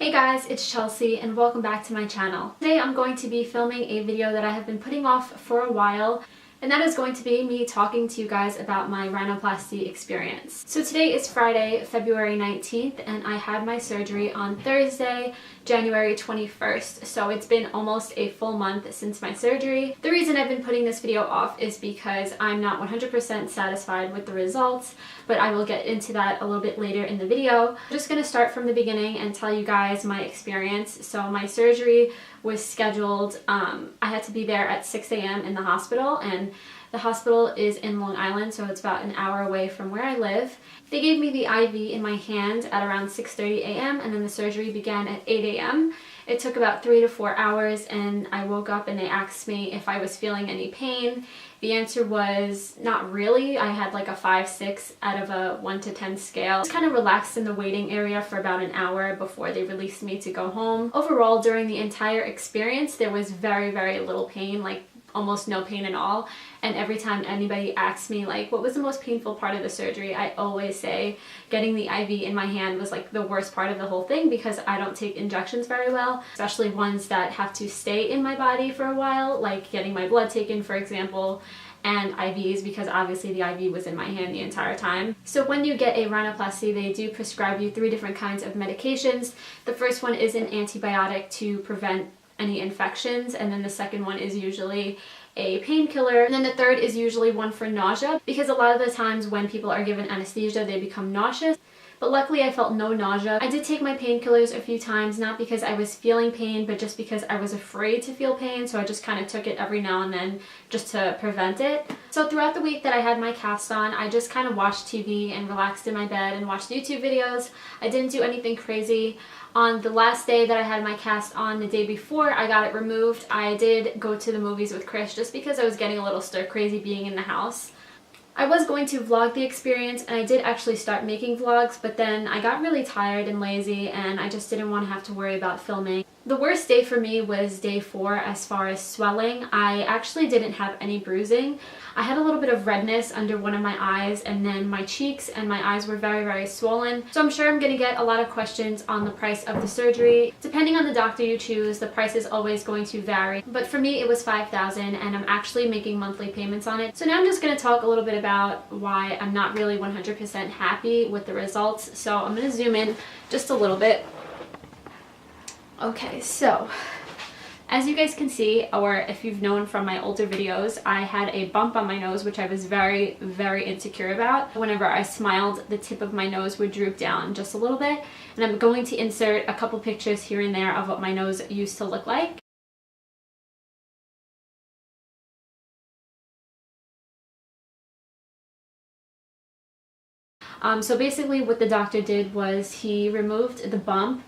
Hey guys, it's Chelsea and welcome back to my channel. Today I'm going to be filming a video that I have been putting off for a while, and that is going to be me talking to you guys about my rhinoplasty experience. So today is Friday, February 19th, and I had my surgery on Thursday, January 21st, so it's been almost a full month since my surgery. The reason I've been putting this video off is because I'm not 100% satisfied with the results, but I will get into that a little bit later in the video. I'm just going to start from the beginning and tell you guys my experience. So my surgery was scheduled, I had to be there at 6 a.m. in the hospital, and the hospital is in Long Island, so it's about an hour away from where I live. They gave me the IV in my hand at around 6:30 a.m. and then the surgery began at 8 a.m. It took about 3 to 4 hours, and I woke up and they asked me if I was feeling any pain. The answer was not really. I had like a 5-6 out of a 1 to 10 scale. I was kind of relaxed in the waiting area for about an hour before they released me to go home. Overall, during the entire experience, there was very, very little pain, like almost no pain at all. And every time anybody asks me like what was the most painful part of the surgery, I always say getting the IV in my hand was like the worst part of the whole thing, because I don't take injections very well, especially ones that have to stay in my body for a while, like getting my blood taken, for example, and IVs, because obviously the IV was in my hand the entire time. So when you get a rhinoplasty, they do prescribe you 3 different kinds of medications. The first one is an antibiotic to prevent any infections, and then the second one is usually a painkiller, and then the third is usually one for nausea, because a lot of the times when people are given anesthesia they become nauseous. But luckily I felt no nausea. I did take my painkillers a few times, not because I was feeling pain, but just because I was afraid to feel pain, so I just kind of took it every now and then just to prevent it. So throughout the week that I had my cast on, I just kind of watched TV and relaxed in my bed and watched YouTube videos. I didn't do anything crazy. On the last day that I had my cast on, the day before I got it removed, I did go to the movies with Chris just because I was getting a little stir crazy being in the house. I was going to vlog the experience, and I did actually start making vlogs, but then I got really tired and lazy and I just didn't want to have to worry about filming. The worst day for me was day 4 as far as swelling. I actually didn't have any bruising. I had a little bit of redness under one of my eyes, and then my cheeks and my eyes were very, very swollen. So I'm sure I'm going to get a lot of questions on the price of the surgery. Depending on the doctor you choose, the price is always going to vary. But for me it was $5,000, and I'm actually making monthly payments on it. So now I'm just going to talk a little bit about why I'm not really 100% happy with the results. So I'm going to zoom in just a little bit. Okay, so as you guys can see, or if you've known from my older videos, I had a bump on my nose, which I was very, very insecure about. Whenever I smiled, the tip of my nose would droop down just a little bit, and I'm going to insert a couple pictures here and there of what my nose used to look like. So basically what the doctor did was he removed the bump,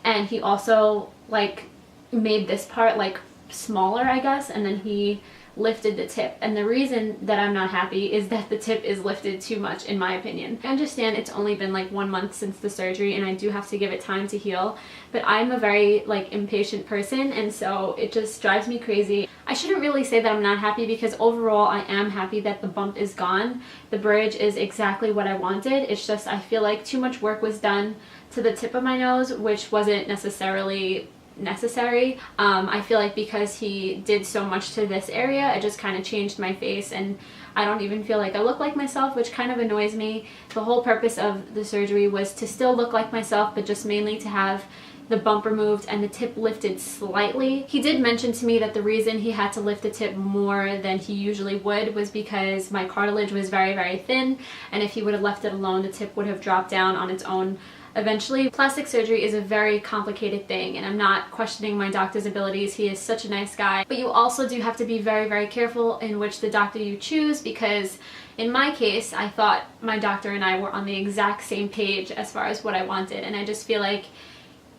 and he also like made this part like smaller, I guess, and then he lifted the tip. And the reason that I'm not happy is that the tip is lifted too much, in my opinion. I understand it's only been like 1 month since the surgery and I do have to give it time to heal, but I'm a very like impatient person, and so it just drives me crazy. I shouldn't really say that I'm not happy, because overall I am happy that the bump is gone. The bridge is exactly what I wanted. It's just I feel like too much work was done to the tip of my nose, which wasn't necessarily necessary. I feel like because he did so much to this area, it just kind of changed my face, and I don't even feel like I look like myself, which kind of annoys me. The whole purpose of the surgery was to still look like myself, but just mainly to have the bump removed and the tip lifted slightly. He did mention to me that the reason he had to lift the tip more than he usually would was because my cartilage was very, very thin, and if he would have left it alone, the tip would have dropped down on its own eventually. Plastic surgery is a very complicated thing, and I'm not questioning my doctor's abilities. He is such a nice guy, but you also do have to be very, very careful in which the doctor you choose, because in my case I thought my doctor and I were on the exact same page as far as what I wanted, and I just feel like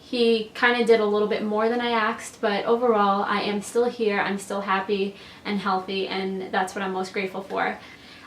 he kind of did a little bit more than I asked. But overall I am still here, I'm still happy and healthy, and that's what I'm most grateful for.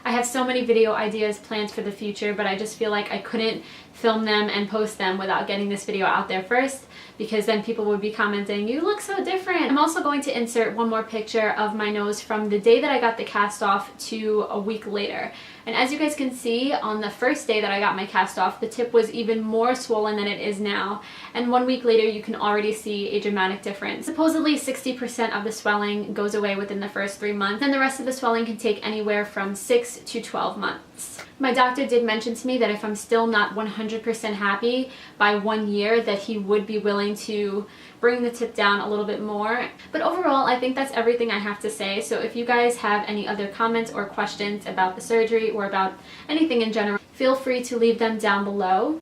I have so many video ideas planned for the future, but I just feel like I couldn't film them and post them without getting this video out there first, because then people would be commenting, "You look so different." I'm also going to insert one more picture of my nose from the day that I got the cast off to a week later. And as you guys can see, on the first day that I got my cast off, the tip was even more swollen than it is now. And 1 week later, you can already see a dramatic difference. Supposedly 60% of the swelling goes away within the first 3 months, and the rest of the swelling can take anywhere from 6 to 12 months. My doctor did mention to me that if I'm still not 100% happy by 1 year, that he would be willing to bring the tip down a little bit more. But overall, I think that's everything I have to say. So if you guys have any other comments or questions about the surgery or about anything in general, feel free to leave them down below.